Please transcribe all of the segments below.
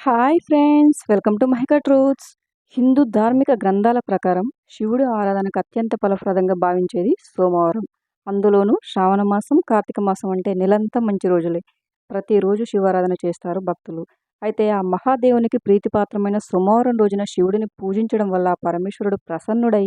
Hi friends, welcome to Mahika truths. Hindu ధార్మిక గ్రంథాల ప్రకారం శివుడి ఆరాధనకు అత్యంత ఫలప్రదంగా భావించేది సోమవారం. అందులోనూ శ్రావణ మాసం, కార్తీక మాసం అంటే నెలంతా మంచి రోజులే. ప్రతిరోజు శివారాధన చేస్తారు భక్తులు. అయితే ఆ మహాదేవునికి ప్రీతిపాత్రమైన సోమవారం రోజున శివుడిని పూజించడం వల్ల ఆ పరమేశ్వరుడు ప్రసన్నుడై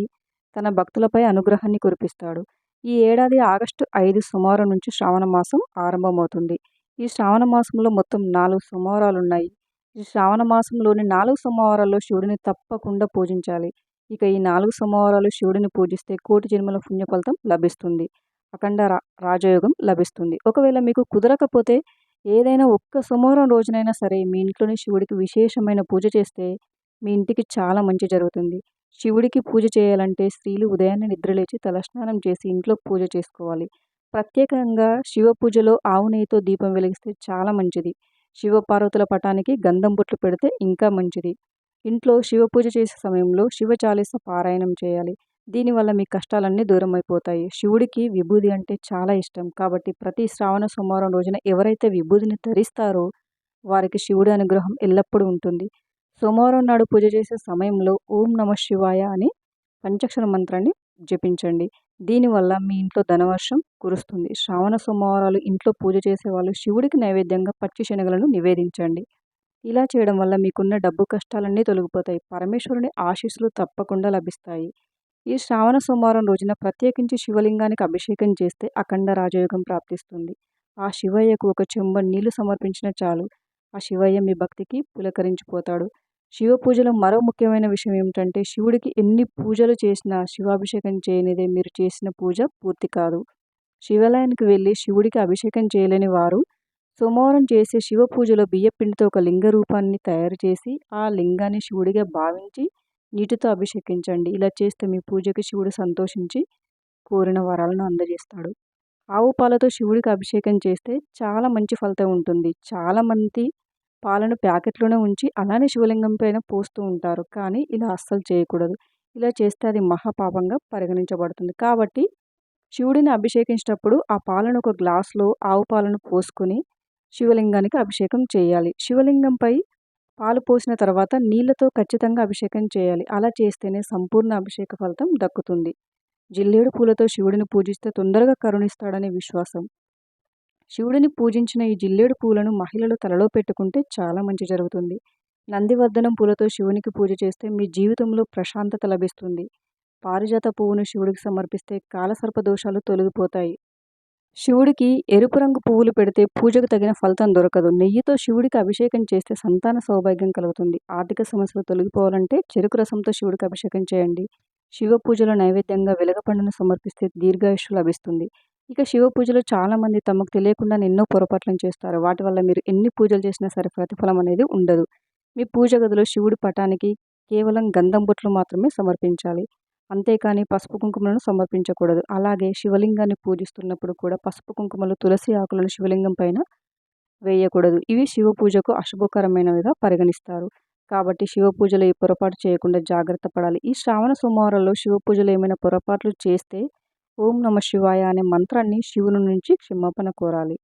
తన భక్తులపై అనుగ్రహాన్ని కురిపిస్తాడు. ఈ ఏడాది ఆగస్టు 5 సోమవారం నుంచి శ్రావణ మాసం ఆరంభమవుతుంది. ఈ శ్రావణ మాసంలో మొత్తం 4 సోమవారాలున్నాయి. ఈ శ్రావణ మాసంలోని 4 సోమవారాల్లో శివుడిని తప్పకుండా పూజించాలి. ఇక ఈ 4 సోమవారాలు శివుడిని పూజిస్తే కోటి జన్మల పుణ్యఫలితం లభిస్తుంది. అఖండ రాజయోగం లభిస్తుంది. ఒకవేళ మీకు కుదరకపోతే ఏదైనా ఒక్క సోమవారం రోజునైనా సరే మీ ఇంట్లోని శివుడికి విశేషమైన పూజ చేస్తే మీ ఇంటికి చాలా మంచి జరుగుతుంది. శివుడికి పూజ చేయాలంటే స్త్రీలు ఉదయాన్నే నిద్రలేచి తలస్నానం చేసి ఇంట్లో పూజ చేసుకోవాలి. ప్రత్యేకంగా శివ పూజలో ఆవు నెయ్యితో దీపం వెలిగిస్తే చాలా మంచిది. శివపార్వతుల పటానికి గంధం బొట్లు పెడితే ఇంకా మంచిది. ఇంట్లో శివ పూజ చేసే సమయంలో శివ చాలీస పారాయణం చేయాలి. దీనివల్ల మీ కష్టాలన్నీ దూరం అయిపోతాయి. శివుడికి విభూది అంటే చాలా ఇష్టం. కాబట్టి ప్రతి శ్రావణ సోమవారం రోజున ఎవరైతే విభూదిని ధరిస్తారో వారికి శివుడి అనుగ్రహం ఎల్లప్పుడూ ఉంటుంది. సోమవారం నాడు పూజ చేసే సమయంలో ఓం నమః శివాయ అని పంచాక్షర మంత్రాన్ని జపించండి. దీనివల్ల మీ ఇంట్లో ధనవర్షం కురుస్తుంది. శ్రావణ సోమవారాలు ఇంట్లో పూజ చేసేవాళ్ళు శివుడికి నైవేద్యంగా పచ్చి శనగలను నివేదించండి. ఇలా చేయడం వల్ల మీకున్న డబ్బు కష్టాలన్నీ తొలగిపోతాయి. పరమేశ్వరుని ఆశీస్సులు తప్పకుండా లభిస్తాయి. ఈ శ్రావణ సోమవారం రోజున ప్రత్యేకించి శివలింగానికి అభిషేకం చేస్తే అఖండ రాజయోగం ప్రాప్తిస్తుంది. ఆ శివయ్యకు ఒక చెంబు నీళ్లు సమర్పించిన చాలు. ఆ శివయ్య మీ భక్తికి పులకరించిపోతాడు. శివ పూజలో మరో ముఖ్యమైన విషయం ఏమిటంటే శివుడికి ఎన్ని పూజలు చేసినా శివాభిషేకం చేయనిదే మీరు చేసిన పూజ పూర్తి కాదు. శివాలయానికి వెళ్ళి శివుడికి అభిషేకం చేయలేని వారు సోమవారం చేసే శివ పూజలో బియ్యపిండితో ఒక లింగ రూపాన్ని తయారు చేసి ఆ లింగాన్ని శివుడిగా భావించి నీటితో అభిషేకించండి. ఇలా చేస్తే మీ పూజకి శివుడు సంతోషించి కోరిన వరాలను అందజేస్తాడు. ఆవు పాలతో శివుడికి అభిషేకం చేస్తే చాలా మంచి ఫలితం ఉంటుంది. చాలామంది పాలను ప్యాకెట్లోనే ఉంచి అలానే శివలింగం పైన పోస్తూ ఉంటారు. కానీ ఇలా అస్సలు చేయకూడదు. ఇలా చేస్తే అది మహాపాపంగా పరిగణించబడుతుంది. కాబట్టి శివుడిని అభిషేకించేటప్పుడు ఆ పాలను ఒక గ్లాసులో ఆవు పాలను పోసుకొని శివలింగానికి అభిషేకం చేయాలి. శివలింగంపై పాలు పోసిన తర్వాత నీళ్లతో ఖచ్చితంగా అభిషేకం చేయాలి. అలా చేస్తేనే సంపూర్ణ అభిషేక ఫలితం దక్కుతుంది. జిల్లేడు పూలతో శివుడిని పూజిస్తే తొందరగా కరుణిస్తాడనే విశ్వాసం. శివుడిని పూజించిన ఈ జిల్లేడు పూలను మహిళలు తలలో పెట్టుకుంటే చాలా మంచి జరుగుతుంది. నందివర్ధనం పూలతో శివునికి పూజ చేస్తే మీ జీవితంలో ప్రశాంతత లభిస్తుంది. పారిజాత పువ్వును శివుడికి సమర్పిస్తే కాలసర్ప దోషాలు తొలగిపోతాయి. శివుడికి ఎరుపు రంగు పువ్వులు పెడితే పూజకు తగిన ఫలితం దొరకదు. నెయ్యితో శివుడికి అభిషేకం చేస్తే సంతాన సౌభాగ్యం కలుగుతుంది. ఆర్థిక సమస్యలు తొలగిపోవాలంటే చెరుకు రసంతో శివుడికి అభిషేకం చేయండి. శివ పూజలో నైవేద్యంగా వెలగపండును సమర్పిస్తే దీర్ఘాయుష్షు లభిస్తుంది. ఇక శివ పూజలో చాలామంది తమకు తెలియకుండా ఎన్నో పొరపాట్లను చేస్తారు. వాటి వల్ల మీరు ఎన్ని పూజలు చేసినా సరే ప్రతిఫలం అనేది ఉండదు. మీ పూజ గదిలో శివుడి పటానికి కేవలం గంధం బొట్లు మాత్రమే సమర్పించాలి. అంతేకాని పసుపు కుంకుమలను సమర్పించకూడదు. అలాగే శివలింగాన్ని పూజిస్తున్నప్పుడు కూడా పసుపు కుంకుమలు, తులసి ఆకులను శివలింగం పైన వేయకూడదు. ఇవి శివ పూజకు అశుభకరమైనవిగా పరిగణిస్తారు. కాబట్టి శివ పూజలో ఈ పొరపాటు చేయకుండా జాగ్రత్త పడాలి. ఈ శ్రావణ సోమవారాల్లో శివ పూజలో ఏమైనా పొరపాట్లు చేస్తే ఓం నమ శివాయ అనే మంత్రాన్ని శివుని నుంచి క్షమాపణ కోరాలి.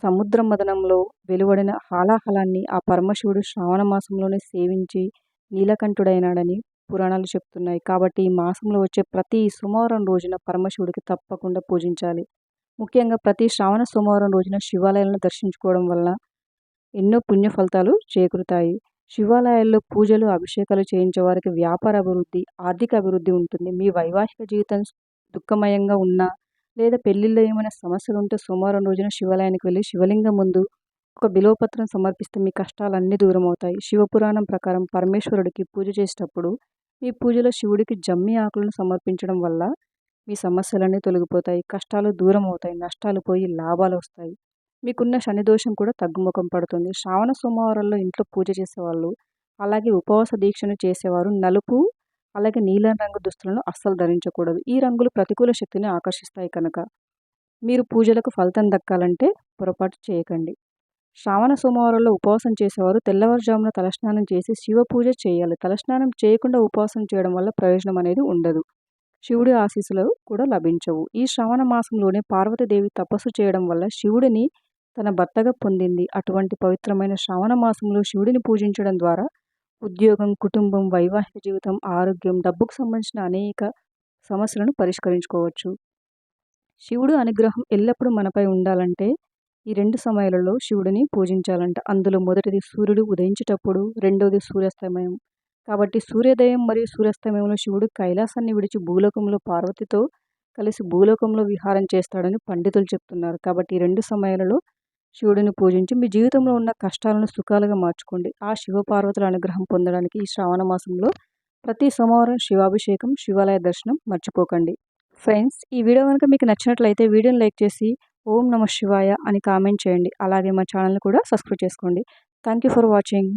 సముద్ర మదనంలో వెలువడిన హాలాహలాన్ని ఆ పరమశివుడు శ్రావణ మాసంలోనే సేవించి నీలకంఠుడైనాడని పురాణాలు చెప్తున్నాయి. కాబట్టి ఈ మాసంలో వచ్చే ప్రతి సోమవారం రోజున పరమశివుడికి తప్పకుండా పూజించాలి. ముఖ్యంగా ప్రతి శ్రావణ సోమవారం రోజున శివాలయాలను దర్శించుకోవడం వల్ల ఎన్నో పుణ్య ఫలితాలు చేకూరుతాయి. శివాలయాల్లో పూజలు, అభిషేకాలు చేయించే వారికి వ్యాపార అభివృద్ధి, ఆర్థిక అభివృద్ధి ఉంటుంది. మీ వైవాహిక జీవితం దుఃఖమయంగా ఉన్నా లేదా పెళ్లిల్లో ఏమైనా సమస్యలు ఉంటే సోమవారం రోజున శివాలయానికి వెళ్ళి శివలింగం ముందు ఒక బిల్వపత్రం సమర్పిస్తే మీ కష్టాలన్నీ దూరం అవుతాయి. శివపురాణం ప్రకారం పరమేశ్వరుడికి పూజ చేసేటప్పుడు మీ పూజలో శివుడికి జమ్మి ఆకులను సమర్పించడం వల్ల మీ సమస్యలన్నీ తొలగిపోతాయి. కష్టాలు దూరం అవుతాయి. నష్టాలు పోయి లాభాలు వస్తాయి. మీకున్న శని దోషం కూడా తగ్గుముఖం పడుతుంది. శ్రావణ సోమవారాల్లో ఇంట్లో పూజ చేసేవాళ్ళు, అలాగే ఉపవాస దీక్షను చేసేవారు నలుపు అలాగే నీలం రంగు దుస్తులను అస్సలు ధరించకూడదు. ఈ రంగులు ప్రతికూల శక్తిని ఆకర్షిస్తాయి కనుక మీరు పూజలకు ఫలితం దక్కాలంటే పొరపాటు చేయకండి. శ్రావణ సోమవారంలో ఉపవాసం చేసేవారు తెల్లవారుజామున తలస్నానం చేసి శివ పూజ చేయాలి. తలస్నానం చేయకుండా ఉపవాసం చేయడం వల్ల ప్రయోజనం అనేది ఉండదు. శివుడి ఆశీస్సులు కూడా లభించవు. ఈ శ్రావణ మాసంలోనే పార్వతీదేవి తపస్సు చేయడం వల్ల శివుడిని తన భర్తగా పొందింది. అటువంటి పవిత్రమైన శ్రావణ మాసంలో శివుడిని పూజించడం ద్వారా ఉద్యోగం, కుటుంబం, వైవాహిక జీవితం, ఆరోగ్యం, డబ్బుకు సంబంధించిన అనేక సమస్యలను పరిష్కరించుకోవచ్చు. శివుడు అనుగ్రహం ఎల్లప్పుడూ మనపై ఉండాలంటే ఈ 2 సమయాలలో శివుడిని పూజించాలంట. అందులో మొదటిది సూర్యుడు ఉదయించేటప్పుడు, రెండోది సూర్యాస్తమయం. కాబట్టి సూర్యోదయం మరియు సూర్యాస్తమయంలో శివుడు కైలాసాన్ని విడిచి భూలోకంలో పార్వతితో కలిసి భూలోకంలో విహారం చేస్తాడని పండితులు చెప్తున్నారు. కాబట్టి ఈ 2 సమయాలలో శివుడిని పూజించి మీ జీవితంలో ఉన్న కష్టాలను సుఖాలుగా మార్చుకోండి. ఆ శివపార్వతుల అనుగ్రహం పొందడానికి ఈ శ్రావణ మాసంలో ప్రతి సోమవారం శివాభిషేకం, శివాలయ దర్శనం మర్చిపోకండి. ఫ్రెండ్స్, ఈ వీడియో కనుక మీకు నచ్చినట్లయితే వీడియోని లైక్ చేసి ఓం నమః శివాయ అని కామెంట్ చేయండి. అలాగే మా ఛానల్ని కూడా సబ్స్క్రైబ్ చేసుకోండి. Thank you for watching.